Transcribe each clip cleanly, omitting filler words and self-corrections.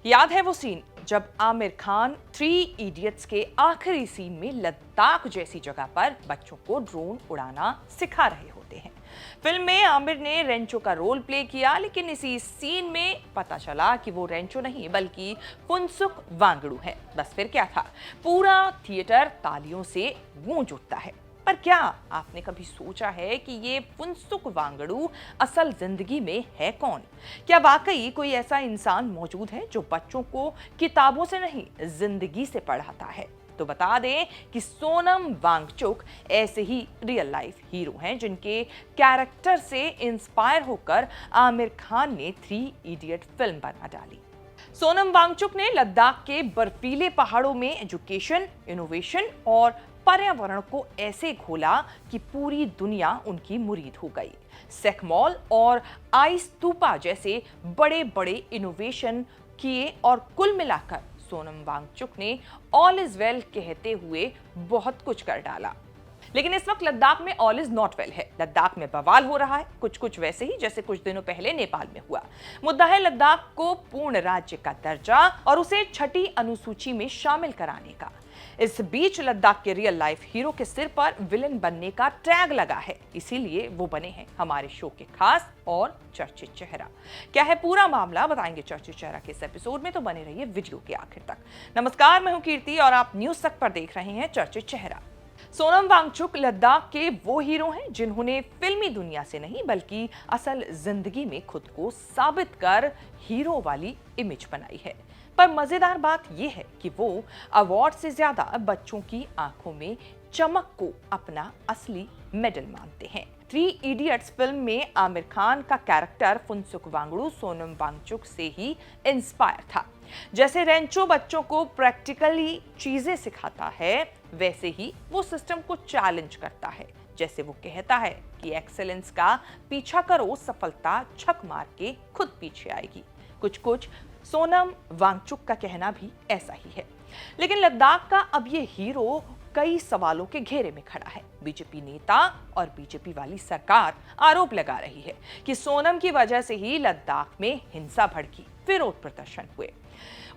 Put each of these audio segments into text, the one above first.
याद है वो सीन जब आमिर खान 3 इडियट्स के आखिरी सीन में लद्दाख जैसी जगह पर बच्चों को ड्रोन उड़ाना सिखा रहे होते हैं। फिल्म में आमिर ने रेंचो का रोल प्ले किया, लेकिन इसी सीन में पता चला कि वो रेंचो नहीं बल्कि फुनसुक वांगडू है। बस फिर क्या था, पूरा थिएटर तालियों से गूंज उठता है। पर क्या आपने कभी सोचा है कि ये फुनसुक वांगडू असल जिंदगी में है कौन? क्या वाकई कोई ऐसा इंसान मौजूद है जो बच्चों को किताबों से नहीं जिंदगी से पढ़ाता है? तो बता दें कि सोनम वांगचुक ऐसे ही रियल लाइफ हीरो हैं जिनके कैरेक्टर से इंस्पायर होकर आमिर खान ने 3 इडियट फिल्म बना डाली। सोनम वांगचुक ने लद्दाख के बर्फीले पहाड़ों में एजुकेशन, इनोवेशन और पर्यावरण को ऐसे घोला कि पूरी दुनिया उनकी मुरीद हो गई। सेकमॉल और आइस तूपा जैसे बड़े बड़े इनोवेशन किए और कुल मिलाकर सोनम वांगचुक ने ऑल इज वेल कहते हुए बहुत कुछ कर डाला। लेकिन इस वक्त लद्दाख में ऑल इज नॉट वेल है। लद्दाख में बवाल हो रहा है, कुछ वैसे ही जैसे कुछ दिनों पहले नेपाल में हुआ। मुद्दा है लद्दाख को पूर्ण राज्य का दर्जा और उसे 6ठी अनुसूची में शामिल कराने का। इस बीच लद्दाख के रियल लाइफ हीरो के सिर पर विलेन बनने का टैग लगा है, इसीलिए वो बने हैं हमारे शो के खास और चर्चित चेहरा। क्या है पूरा मामला, बताएंगे चर्चित चेहरा के इस एपिसोड में, तो बने रहिए वीडियो के आखिर तक। नमस्कार, मैं हूं कीर्ति और आप न्यूज तक पर देख रहे हैं चर्चित चेहरा। सोनम वांगचुक लद्दाख के वो हीरो हैं जिन्होंने फिल्मी दुनिया से नहीं बल्कि असल जिंदगी में खुद को साबित कर हीरो वाली इमेज बनाई है। पर मजेदार बात यह है कि वो अवार्ड से ज्यादा बच्चों की आंखों में चमक को अपना असली मेडल मानते हैं। 3 इडियट्स फिल्म में आमिर खान का कैरेक्टर फुनसुक वांगडू सोनम वांगचुक से ही इंस्पायर था। जैसे रेंचो बच्चों को प्रैक्टिकली चीजें सिखाता है, वैसे ही वो सिस्टम को चैलेंज करता है। जैसे वो कहता है कि एक्सेलेंस का पीछा करो, सफलता छक मार के खुद पीछे आएगी। कुछ सोनम वांगचुक का कहना भी ऐसा ही है। लेकिन लद्दाख का अब ये हीरो कई सवालों के घेरे में खड़ा है। बीजेपी नेता और बीजेपी वाली सरकार आरोप लगा रही है कि सोनम की वजह से ही लद्दाख में हिंसा भड़की, विरोध प्रदर्शन हुए।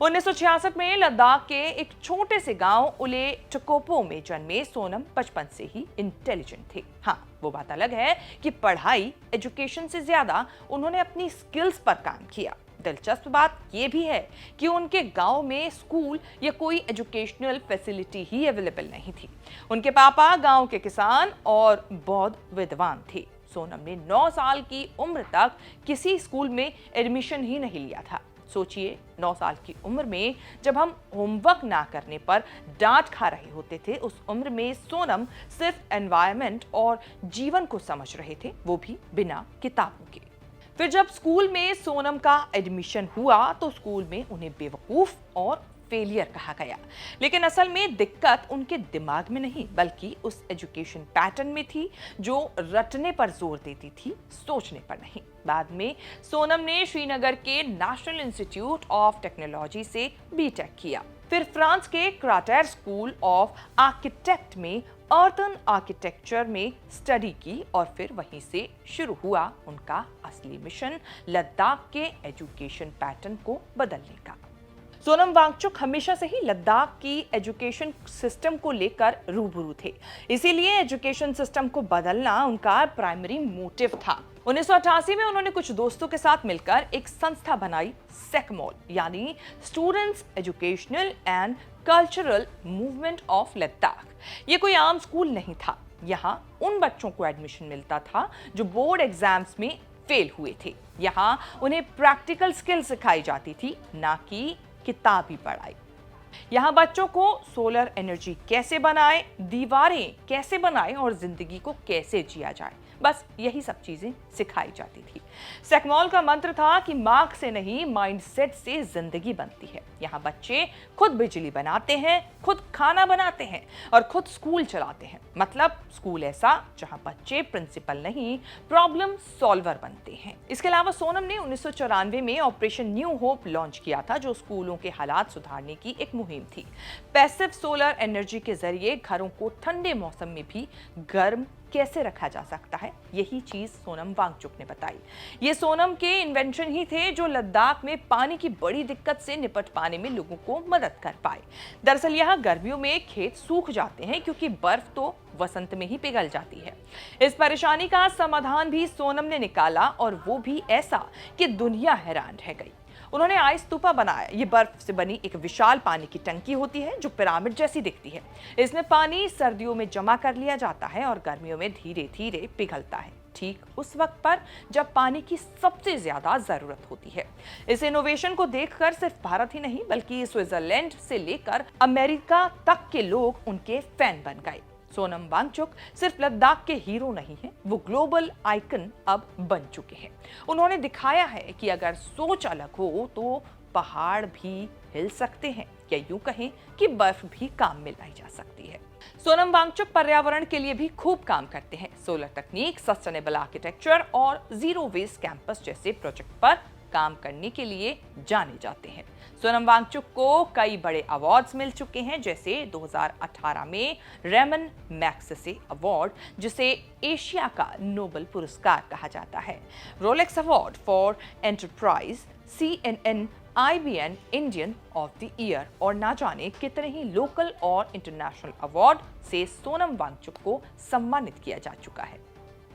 1966 में लद्दाख के एक छोटे से गांव उले टकोपो में जन्मे सोनम बचपन से ही इंटेलिजेंट थे। हाँ, वो बात अलग है कि पढ़ाई, एजुकेशन से ज्यादा उन्होंने अपनी स्किल्स पर काम किया। दिलचस्प बात यह भी है कि उनके गांव में स्कूल या कोई एजुकेशनल फैसिलिटी ही अवेलेबल नहीं थी। उनके पापा गांव के किसान और बौद्ध विद्वान थे। सोनम ने 9 साल की उम्र तक किसी स्कूल में एडमिशन ही नहीं लिया था। सोचिए, 9 साल की उम्र में जब हम होमवर्क ना करने पर डांट खा रहे होते थे, उस उम्र में सोनम सिर्फ एनवायरनमेंट और जीवन को समझ रहे थे, वो भी बिना किताबों के। फिर जब स्कूल में सोनम का एडमिशन हुआ तो स्कूल में उन्हें बेवकूफ और फेलियर कहा गया। लेकिन असल में दिक्कत उनके दिमाग में नहीं बल्कि उस एजुकेशन पैटर्न में थी जो रटने पर जोर देती थी, सोचने पर नहीं। बाद में सोनम ने श्रीनगर के नेशनल इंस्टीट्यूट ऑफ टेक्नोलॉजी से बीटेक किया। फिर फ्रांस के क्राटर स्कूल ऑफ आर्किटेक्ट में अर्तन आर्किटेक्चर में स्टडी की और फिर वहीं से शुरू हुआ उनका असली मिशन, लद्दाख के एजुकेशन पैटर्न को बदलने का। सोनम वांगचुक हमेशा से ही लद्दाख की एजुकेशन सिस्टम को लेकर रूबरू थे, इसीलिए एजुकेशन सिस्टम को बदलना उनका प्राइमरी मोटिव था। 1988 में उन्होंने कुछ दोस्तों के साथ मिलकर एक संस्था बनाई, सेकमॉल यानी students educational and cultural movement of Ladakh. ये कोई आम स्कूल नहीं था। यहाँ उन बच्चों को एडमिशन मिलता था जो बोर्ड एग्जाम्स में फेल हुए थे। यहाँ उन्हें प्रैक्टिकल स्किल सिखाई जाती थी, ना कि किताबी पढ़ाई। यहाँ बच्चों को सोलर एनर्जी कैसे बनाए, दीवारें कैसे बनाए और जिंदगी को कैसे जिया जाए, बस यही सब चीजें सिखाई जाती थी। सेकमॉल का मंत्र था कि मार्क्स से नहीं, माइंडसेट से जिंदगी बनती है। यहाँ बच्चे खुद बिजली बनाते हैं, खुद खाना बनाते हैं और खुद स्कूल चलाते हैं। मतलब स्कूल ऐसा जहाँ बच्चे प्रिंसिपल नहीं, प्रॉब्लम सॉल्वर बनते हैं। इसके अलावा सोनम ने 1994 में ऑपरेशन न्यू होप लॉन्च किया था, जो स्कूलों के हालात सुधारने की एक मुहिम थी। पैसिव सोलर एनर्जी के जरिए घरों को ठंडे मौसम में भी गर्म कैसे रखा जा सकता है, है। यही चीज सोनम वांगचुक ने बताई। ये सोनम के इन्वेंशन ही थे जो लद्दाख में पानी की बड़ी दिक्कत से निपट पाने में लोगों को मदद कर पाए। दरअसल यहाँ गर्मियों में खेत सूख जाते हैं क्योंकि बर्फ तो वसंत में ही पिघल जाती है। इस परेशानी का समाधान भी सोनम ने निकाला और वो भी ऐसा कि दुनिया हैरान रह गई। उन्होंने आइस स्तूपा बनाया। ये बर्फ से बनी एक विशाल पानी की टंकी होती है जो पिरामिड जैसी दिखती है। इसमें पानी सर्दियों में जमा कर लिया जाता है और गर्मियों में धीरे धीरे पिघलता है, ठीक उस वक्त पर जब पानी की सबसे ज्यादा जरूरत होती है। इस इनोवेशन को देखकर सिर्फ भारत ही नहीं बल्कि स्विट्जरलैंड से लेकर अमेरिका तक के लोग उनके फैन बन गए। सोनम वांगचुक सिर्फ लद्दाख के हीरो नहीं हैं, वो ग्लोबल आइकन अब बन चुके हैं। उन्होंने दिखाया है कि अगर सोच अलग हो तो पहाड़ भी हिल सकते हैं, या यूं कहें कि बर्फ भी काम में लाई जा सकती है। सोनम वांगचुक पर्यावरण के लिए भी खूब काम करते हैं। सोलर तकनीक, सस्टेनेबल आर्किटेक्चर और जीरो वेस्ट कैंपस जैसे प्रोजेक्ट पर काम करने के लिए जाने जाते हैं। सोनम वांगचुक को कई बड़े अवार्ड्स मिल चुके हैं, जैसे 2018 में रेमन मैग्सेसे अवार्ड, जिसे एशिया का नोबेल पुरस्कार कहा जाता है, Rolex award for enterprise, CNN IBN Indian of the year और ना जाने कितने ही लोकल और इंटरनेशनल अवार्ड से सोनम वांगचुक को सम्मानित किया जा चुका है।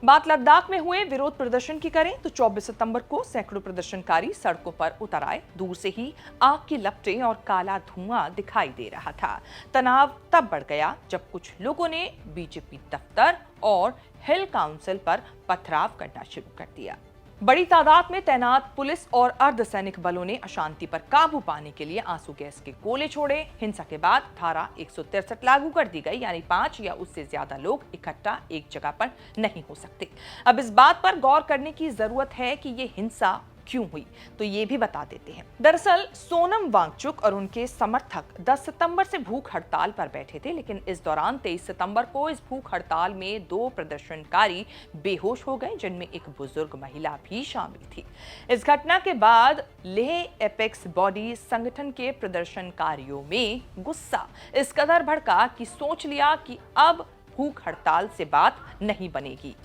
बात लद्दाख में हुए विरोध प्रदर्शन की करें तो 24 सितंबर को सैकड़ों प्रदर्शनकारी सड़कों पर उतर आए। दूर से ही आग की लपटें और काला धुआं दिखाई दे रहा था। तनाव तब बढ़ गया जब कुछ लोगों ने बीजेपी दफ्तर और हिल काउंसिल पर पथराव करना शुरू कर दिया। बड़ी तादाद में तैनात पुलिस और अर्धसैनिक बलों ने अशांति पर काबू पाने के लिए आंसू गैस के गोले छोड़े। हिंसा के बाद धारा 163 लागू कर दी गई, यानी 5 या उससे ज्यादा लोग इकट्ठा एक जगह पर नहीं हो सकते। अब इस बात पर गौर करने की जरूरत है कि ये हिंसा क्यों हुई, तो ये भी बता देते हैं। दरअसल सोनम वांगचुक और उनके समर्थक 10 सितंबर से भूख हड़ताल पर बैठे थे, लेकिन इस दौरान 23 सितंबर को इस भूख हड़ताल में 2 प्रदर्शनकारी बेहोश हो गए, जिनमें एक बुजुर्ग महिला भी शामिल थी। इस घटना के बाद लेह एपेक्स बॉडी संगठन के प्रदर्शनकारियों में गुस्सा इस कदर भड़का कि सोच लिया कि अब भूख हड़ताल से बात नहीं बनेगी।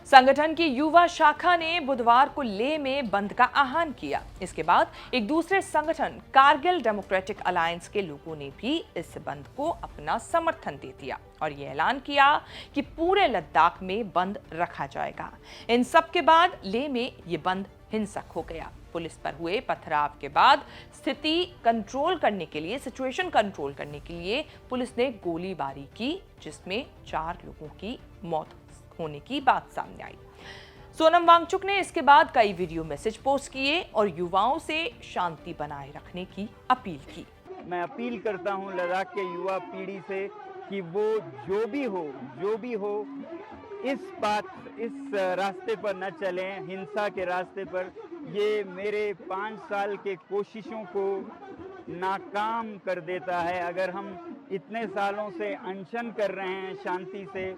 संगठन की युवा शाखा ने बुधवार को लेह में बंद का आह्वान किया। इसके बाद एक दूसरे संगठन कारगिल डेमोक्रेटिक अलायंस के लोगों ने भी इस बंद को अपना समर्थन दे दिया और ये ऐलान किया कि पूरे लद्दाख में बंद रखा जाएगा। इन सब के बाद लेह में ये बंद हिंसक हो गया। पुलिस पर हुए पथराव के बाद सिचुएशन कंट्रोल करने के लिए पुलिस ने गोलीबारी की, जिसमें 4 लोगों की मौत होने की बात सामने आई। सोनम वांगचुक ने इसके बाद कई वीडियो मैसेज पोस्ट किए और युवाओं से शांति बनाए रखने की अपील की। मैं अपील करता हूं लद्दाख के युवा पीढ़ी से कि वो जो भी हो इस रास्ते पर न चलें, हिंसा के रास्ते पर। ये मेरे 5 साल के कोशिशों को नाकाम कर देता है। अगर हम इतने सालों से अनशन कर रहे हैं, शांति से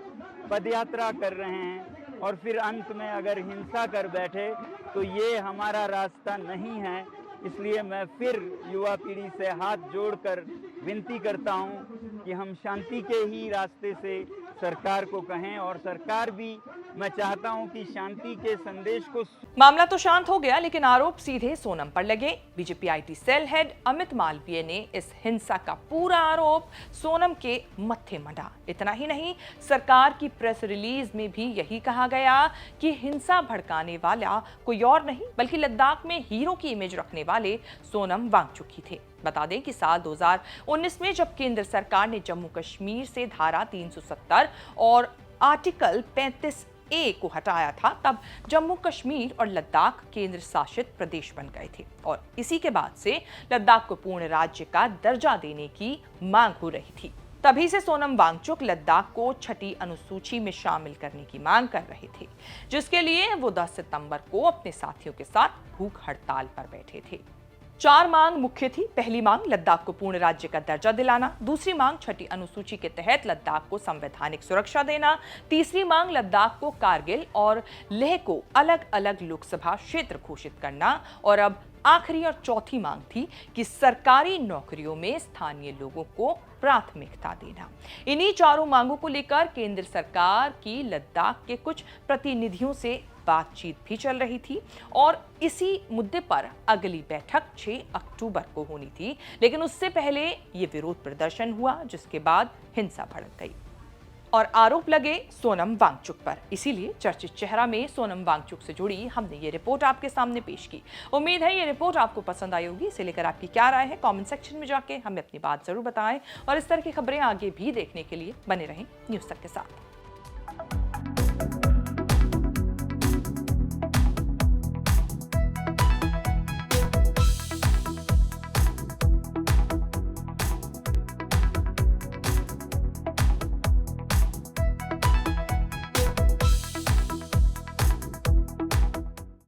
पदयात्रा कर रहे हैं और फिर अंत में अगर हिंसा कर बैठे तो ये हमारा रास्ता नहीं है। इसलिए मैं फिर युवा पीढ़ी से हाथ जोड़कर विनती करता हूं कि हम शांति के ही रास्ते से सरकार को कहें और सरकार भी, मैं चाहता हूं कि शांति के संदेश को। मामला तो शांत हो गया, लेकिन आरोप सीधे सोनम पर लगे। BJP IT cell head Amit Malviya ने इस हिंसा का पूरा आरोप सोनम के मत्थे मढ़ा। इतना ही नहीं, सरकार की प्रेस रिलीज में भी यही कहा गया कि हिंसा भड़काने वाला कोई और नहीं बल्कि लद्दाख में हीरो की इमेज रखने वाले सोनम वांगचुक ही थे। बता दें कि साल 2019 में जब केंद्र सरकार ने जम्मू कश्मीर से धारा 370 और आर्टिकल 35A को हटाया था, तब जम्मू कश्मीर और लद्दाख केंद्र शासित प्रदेश बन गए थे और इसी के बाद से लद्दाख को पूर्ण राज्य का दर्जा देने की मांग हो रही थी। तभी से सोनम वांगचुक लद्दाख को 6ठी अनुसूची में शामिल करने की मांग कर रहे थे, जिसके लिए वो 10 सितंबर को अपने साथियों के साथ भूख हड़ताल पर बैठे थे। 4 मांग मुख्य थी। पहली मांग लद्दाख को पूर्ण राज्य का दर्जा दिलाना, दूसरी मांग 6ठी अनुसूची के तहत लद्दाख को संवैधानिक सुरक्षा देना, तीसरी मांग लद्दाख को कारगिल और लेह को अलग अलग लोकसभा क्षेत्र घोषित करना और अब आखिरी और चौथी मांग थी कि सरकारी नौकरियों में स्थानीय लोगों को प्राथमिकता देना। इन्हीं चारों मांगों को लेकर केंद्र सरकार की लद्दाख के कुछ प्रतिनिधियों से बातचीत भी चल रही थी और इसी मुद्दे पर अगली बैठक 6 अक्टूबर को होनी थी, लेकिन उससे पहले ये विरोध प्रदर्शन हुआ, जिसके बाद हिंसा भड़क गई और आरोप लगे सोनम वांगचुक पर। इसीलिए चर्चित चेहरा में सोनम वांगचुक से जुड़ी हमने ये रिपोर्ट आपके सामने पेश की। उम्मीद है ये रिपोर्ट आपको पसंद आई होगी। इसे लेकर आपकी क्या राय है, कमेंट सेक्शन में जाके हमें अपनी बात जरूर बताएं और इस तरह की खबरें आगे भी देखने के लिए बने रहें न्यूज़ तक के साथ।